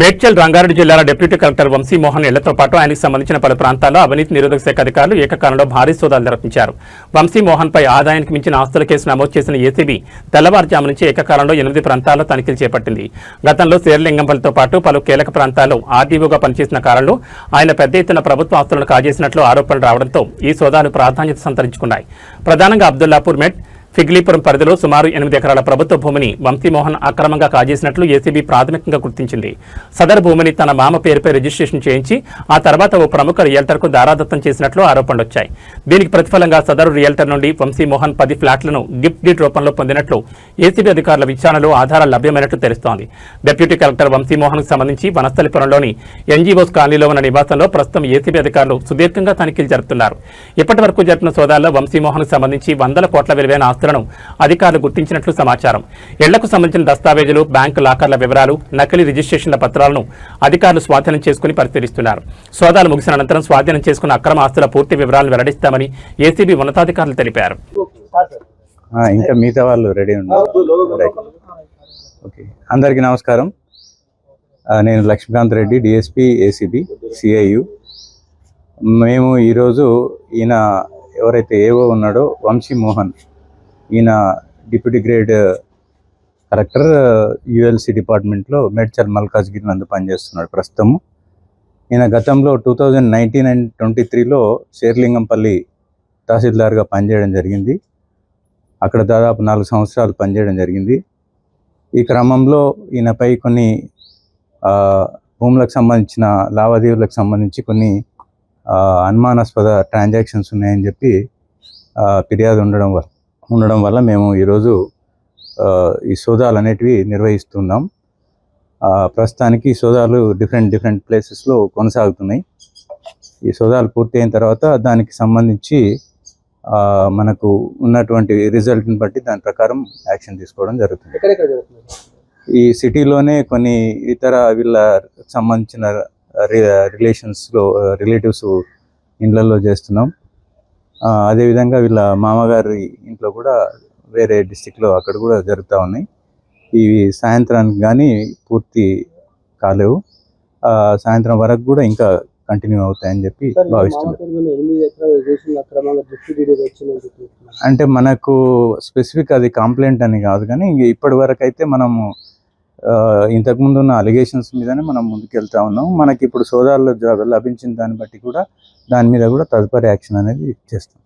మేడ్చల్ రంగారెడ్డి జిల్లాల deputy collector Vamsi Mohan ఇళ్లతో పాటు ఆయనకు సంబంధించిన పలు ప్రాంతాల్లో అవినీతి నిరోధక శాఖ అధికారులు ఏకకాలంలో భారీ సోదాలు నిర్వహించారు. వంశీ మోహన్ పై ఆదాయానికి మించిన ఆస్తుల కేసు నమోదు చేసిన ఏసీబీ తెల్లవారుజాము నుంచి ఏకకాలంలో 8 ప్రాంతాల్లో తనిఖీలు చేపట్టింది. గతంలో శేర్లింగంపల్లితో పాటు పలు కీలక ప్రాంతాల్లో ఆర్డీఓగా పనిచేసిన కాలంలో ఆయన పెద్ద ఎత్తున ప్రభుత్వ ఆస్తులను కాజేసినట్లు ఆరోపణలు రావడంతో ఈ సోదాలు ప్రాధాన్యత సంతరించుకున్నాయి. ప్రధానంగా అబ్దుల్లాపూర్ మెట్ ఫిగ్లీపురం పరిధిలో సుమారు 8 ఎకరాల ప్రభుత్వ భూమిని వంశీమోహన్ అక్రమంగా కాజేసినట్లు ఏసీబీ ప్రాథమికంగా గుర్తించింది. సదరు భూమిని తన మామ పేరుపై రిజిస్ట్రేషన్ చేయించి ఆ తర్వాత ఓ ప్రముఖ రియల్టర్కు దారాదత్తం చేసినట్లు ఆరోపణలు వచ్చాయి. దీనికి ప్రతిఫలంగా సదరు రియల్టర్ నుండి వంశీమోహన్ 10 ఫ్లాట్లను గిఫ్ట్ డీడ్ రూపంలో పొందినట్లు ఏసీబీ అధికారుల విచారణలో ఆధారాలు లభ్యమైనట్లు తెలుస్తోంది. డిప్యూటీ కలెక్టర్ వంశీమోహన్కు సంబంధించి వనస్థలిపురంలోని ఎన్జీఓస్ కాలనీలో ఉన్న నివాసంలో ప్రస్తుతం ఏసీబీ అధికారులు సుదీర్ఘంగా తనిఖీలు జరుపుతున్నారు. ఇప్పటి వరకు జరిపిన సోదాల్లో వంశీమోహన్కు సంబంధించి 100 కోట్ల విలువైన అధికారులు గుర్తించినట్లు సమాచారం. ఇళ్లకు సంబంధించిన దస్తావేజులు, బ్యాంకు లాకర్ల వివరాలు, నకిలీ రిజిస్ట్రేషన్ల పత్రాలను అధికారులు స్వాధీనం చేసుకుని పరిశీలిస్తున్నారు. సోదాలు ముగిసిన అనంతరం స్వాధీనం చేసుకున్న అక్రమ ఆస్తుల పూర్తి వివరాలను వెల్లడిస్తామని ఏసీబీ ఉన్నతాధికారులు తెలిపారు. ఇంకా మిగతా వాళ్ళు రెడీ ఉన్నారు. ఓకే, అందరికీ నమస్కారం. నేను Lakshmikanth Reddy, DSP ACB CIU. మేము ఈరోజు ఈయన ఎవరైతే ఏవో ఉన్నాడో వంశీ మోహన్, ఈయన డిప్యూటీ గ్రేడ్ కలెక్టర్ యుఎల్సి డిపార్ట్మెంట్లో మేడ్చల్ మల్కాజ్గిరి నందు పనిచేస్తున్నాడు ప్రస్తుతము. ఈయన గతంలో 2019 అండ్ 23లో శేర్లింగంపల్లి తహసీల్దార్గా పనిచేయడం జరిగింది. అక్కడ దాదాపు 4 సంవత్సరాలు పనిచేయడం జరిగింది. ఈ క్రమంలో ఈయనపై కొన్ని భూములకు సంబంధించిన లావాదేవీలకు సంబంధించి కొన్ని అనుమానాస్పద ట్రాన్సాక్షన్స్ ఉన్నాయని చెప్పి ఫిర్యాదు ఉండడం వల్ల మేము ఈరోజు ఈ సోదాలు అనేటివి నిర్వహిస్తున్నాం. ప్రస్తుతానికి ఈ సోదాలు డిఫరెంట్ ప్లేసెస్లో కొనసాగుతున్నాయి. ఈ సోదాలు పూర్తి అయిన తర్వాత దానికి సంబంధించి మనకు ఉన్నటువంటి రిజల్ట్ని బట్టి దాని ప్రకారం యాక్షన్ తీసుకోవడం జరుగుతుంది. ఈ సిటీలోనే కొన్ని ఇతర వీళ్ళ సంబంధించిన రిలేటివ్స్ ఇండ్లలో చేస్తున్నాం. అదేవిధంగా వీళ్ళ మామగారి ఇంట్లో కూడా వేరే డిస్టిక్లో అక్కడ కూడా జరుగుతూ ఉన్నాయి. ఇవి సాయంత్రానికి కానీ పూర్తి కాలేవు. సాయంత్రం వరకు కూడా ఇంకా కంటిన్యూ అవుతాయని చెప్పి భావిస్తున్నాం. అంటే మనకు స్పెసిఫిక్ అది కంప్లైంట్ అని కాదు, కానీ ఇప్పటి వరకు అయితే మనము ఇంతకుముందు ఉన్న అలిగేషన్స్ మీదనే మనం ముందుకెళ్తా ఉన్నాం. మనకి ఇప్పుడు సోదాల్లో లభించిన దాన్ని బట్టి కూడా దాని మీద కూడా తదుపరి యాక్షన్ అనేది చేస్తాం.